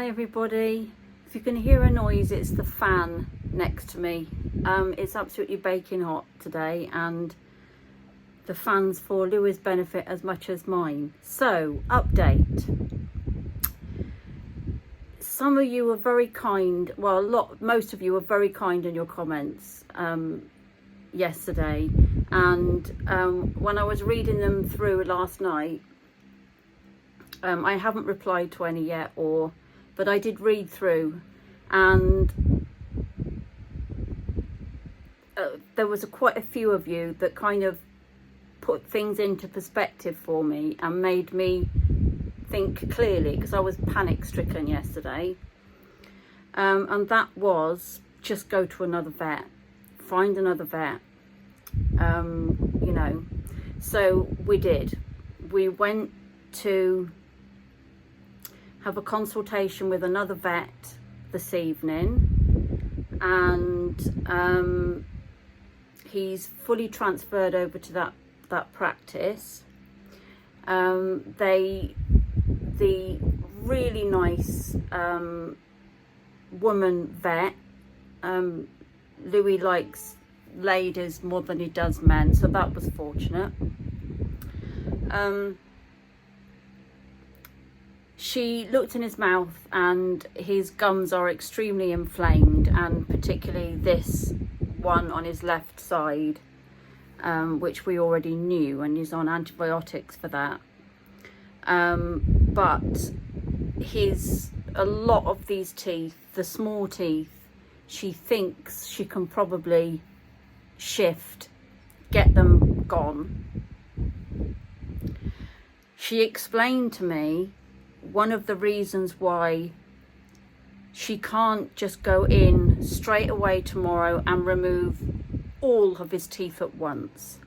Hi everybody. If you can hear a noise, it's the fan next to me. It's absolutely baking hot today, and the fan's for Louis' benefit as much as mine. So, update. Some of you were very kind, well, most of you were very kind in your comments yesterday, and when I was reading them through last night, I haven't replied to any yet, but I did read through, and there was quite a few of you that kind of put things into perspective for me and made me think clearly, because I was panic stricken yesterday, and that was just go to another vet, find another vet, so we did. We went to have a consultation with another vet this evening, and he's fully transferred over to that practice. The really nice woman vet, Louis likes ladies more than he does men, so that was fortunate. She looked in his mouth, and his gums are extremely inflamed, and particularly this one on his left side, which we already knew, and he's on antibiotics for that. But a lot of these teeth, the small teeth, she thinks she can probably shift, get them gone. She explained to me one of the reasons why she can't just go in straight away tomorrow and remove all of his teeth at once.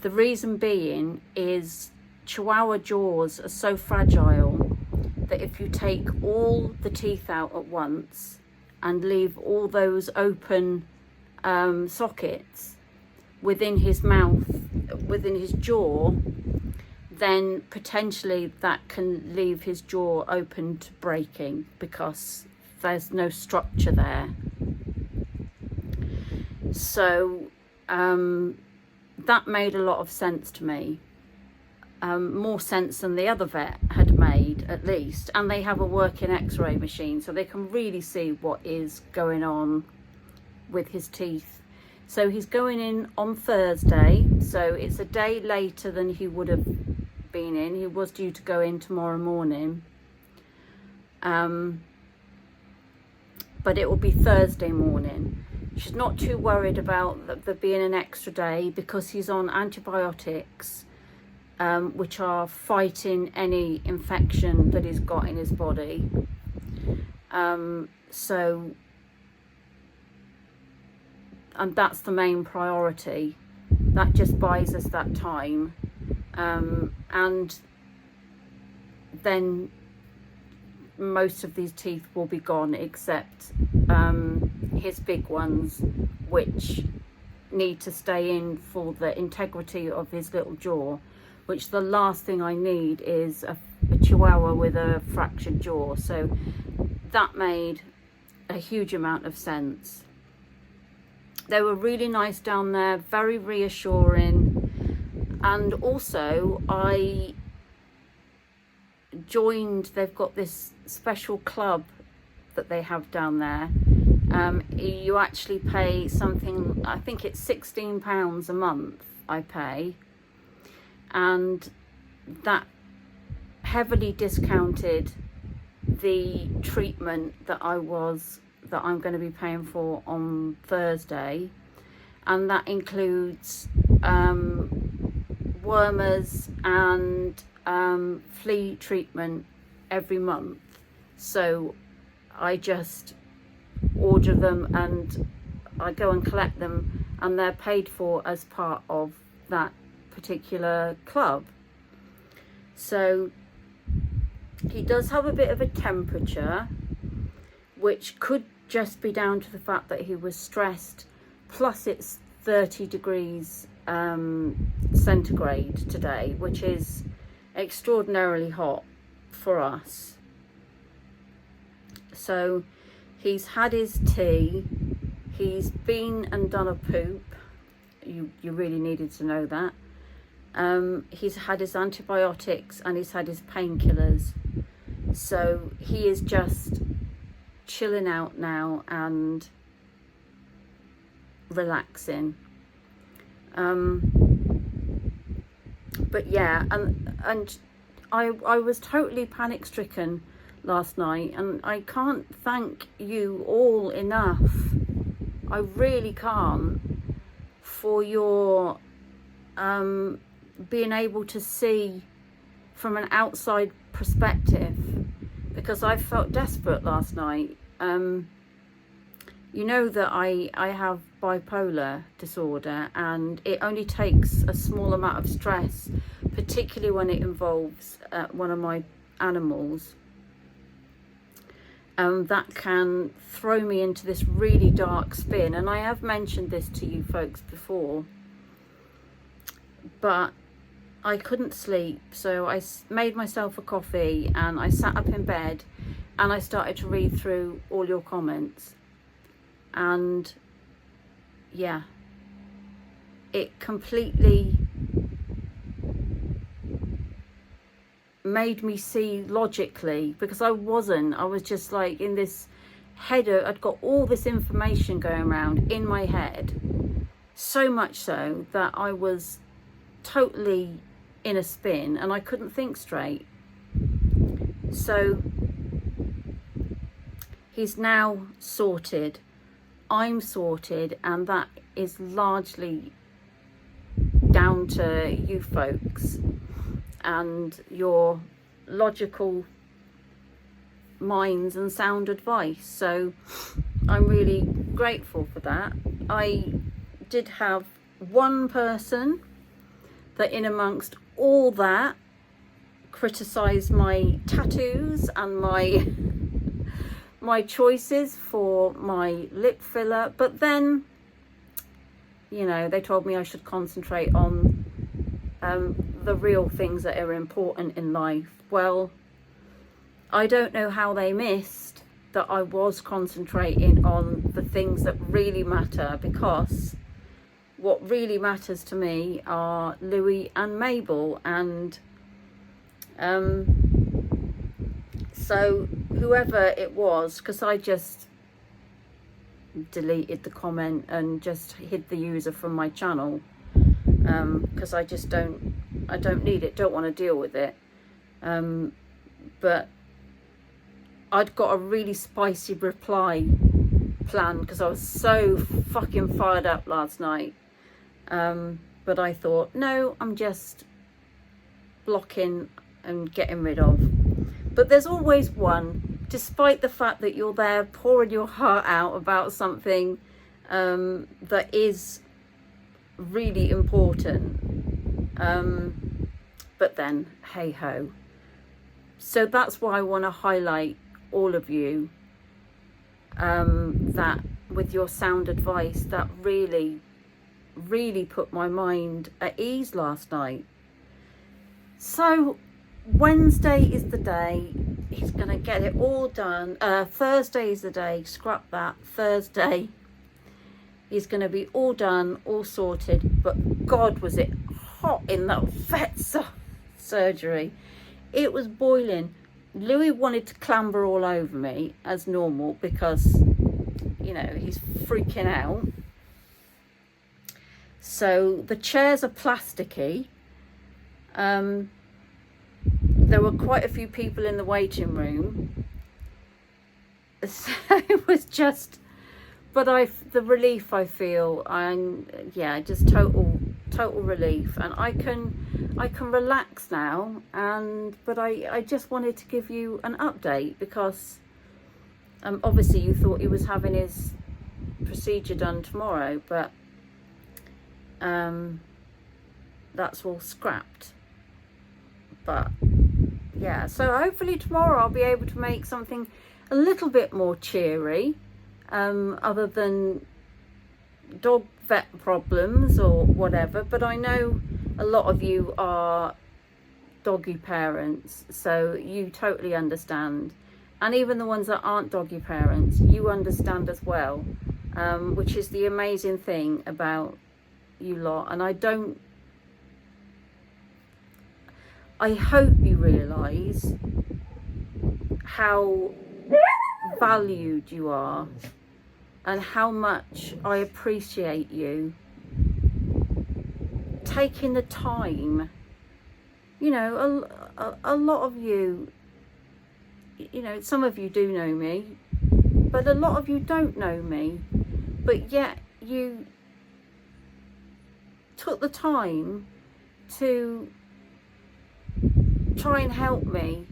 The reason being is Chihuahua jaws are so fragile that if you take all the teeth out at once and leave all those open sockets within his mouth, within his jaw, then potentially that can leave his jaw open to breaking, because there's no structure there. So that made a lot of sense to me, more sense than the other vet had made, at least. And they have a working x-ray machine, so they can really see what is going on with his teeth. So he's going in on Thursday, so it's a day later than he would have been in. He was due to go in tomorrow morning, but it will be Thursday morning. She's not too worried about there being an extra day, because he's on antibiotics, which are fighting any infection that he's got in his body. And that's the main priority. That just buys us that time. And then most of these teeth will be gone, except his big ones, which need to stay in for the integrity of his little jaw, which the last thing I need is a Chihuahua with a fractured jaw. So that made a huge amount of sense. They were really nice down there, very reassuring. And also I joined, they've got this special club that they have down there. You actually pay something, I think it's £16 a month I pay, and that heavily discounted the treatment that I'm going to be paying for on Thursday, and that includes wormers and flea treatment every month. So I just order them and I go and collect them, and they're paid for as part of that particular club. So he does have a bit of a temperature, which could just be down to the fact that he was stressed, plus it's 30 degrees centigrade today, which is extraordinarily hot for us. So he's had his tea, he's been and done a poop. You really needed to know that. He's had his antibiotics and he's had his painkillers. So he is just chilling out now and relaxing. But yeah, and I was totally panic stricken last night, and I can't thank you all enough. I really can't, for your being able to see from an outside perspective, because I felt desperate last night. You know that I have bipolar disorder, and it only takes a small amount of stress, particularly when it involves one of my animals, that can throw me into this really dark spin. And I have mentioned this to you folks before, but I couldn't sleep, so I made myself a coffee and I sat up in bed and I started to read through all your comments. And yeah, it completely made me see logically, because I was just like in this header. I'd got all this information going around in my head, so much so that I was totally in a spin and I couldn't think straight. So he's now sorted, I'm sorted, and that is largely down to you folks and your logical minds and sound advice. So I'm really grateful for that. I did have one person that, in amongst all that, criticised my tattoos and my choices for my lip filler, but then, you know, they told me I should concentrate on the real things that are important in life. Well, I don't know how they missed that I was concentrating on the things that really matter, because what really matters to me are Louis and Mabel. And so whoever it was, because I just deleted the comment and just hid the user from my channel, because I don't need it, don't want to deal with it. But I'd got a really spicy reply planned because I was so fucking fired up last night. But I thought, no, I'm just blocking and getting rid of. But there's always one, despite the fact that you're there pouring your heart out about something that is really important. But then, hey ho. So that's why I want to highlight all of you, that with your sound advice, that really put my mind at ease last night. So Wednesday is the day he's going to get it all done. Thursday is the day, scrap that. Thursday he's going to be all done, all sorted. But God, was it hot in that vet surgery. It was boiling. Louis wanted to clamber all over me as normal because, you know, he's freaking out. So the chairs are plasticky. There were quite a few people in the waiting room. So it was just, but the relief I feel, yeah, just total relief, and I can relax now. But I just wanted to give you an update because obviously you thought he was having his procedure done tomorrow, but that's all scrapped. But yeah, so hopefully tomorrow I'll be able to make something a little bit more cheery, other than dog vet problems or whatever. But I know a lot of you are doggy parents, so you totally understand. and even the ones that aren't doggy parents, you understand as well, which is the amazing thing about you lot. And I hope you realise how valued you are and how much I appreciate you taking the time. You know, a lot of you, you know, some of you do know me, but a lot of you don't know me, but yet you took the time to try and help me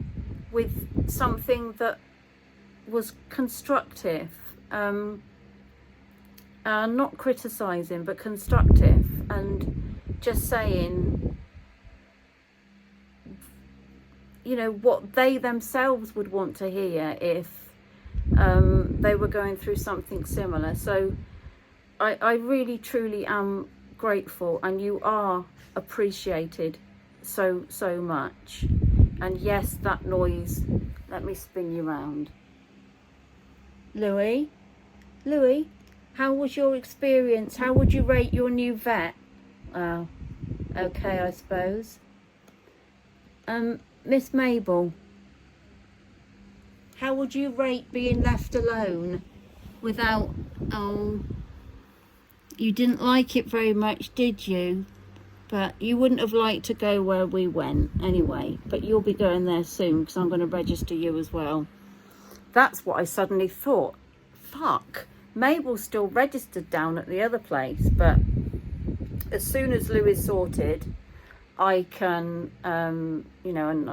with something that was constructive, not criticising but constructive, and just saying, you know, what they themselves would want to hear if they were going through something similar. So I really truly am grateful, and you are appreciated so much. And yes, that noise, let me spin you round. Louis, how was your experience? How would you rate your new vet? Oh, okay, I suppose. Miss Mabel, how would you rate being left alone without, oh, you didn't like it very much, did you? But you wouldn't have liked to go where we went anyway, but you'll be going there soon because I'm going to register you as well. That's what I suddenly thought. Fuck, Mabel's still registered down at the other place, but as soon as Lou is sorted, I can, you know, and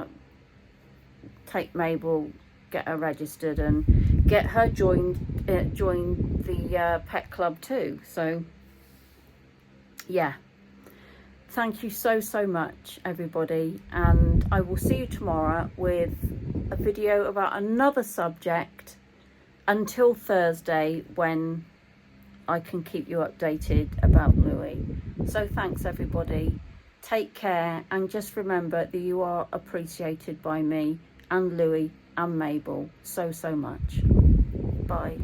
take Mabel, get her registered and get her joined the pet club too. So yeah, thank you so much, everybody, and I will see you tomorrow with a video about another subject until Thursday, when I can keep you updated about Louis. So thanks, everybody. Take care, and just remember that you are appreciated by me and Louis and Mabel so much. Bye.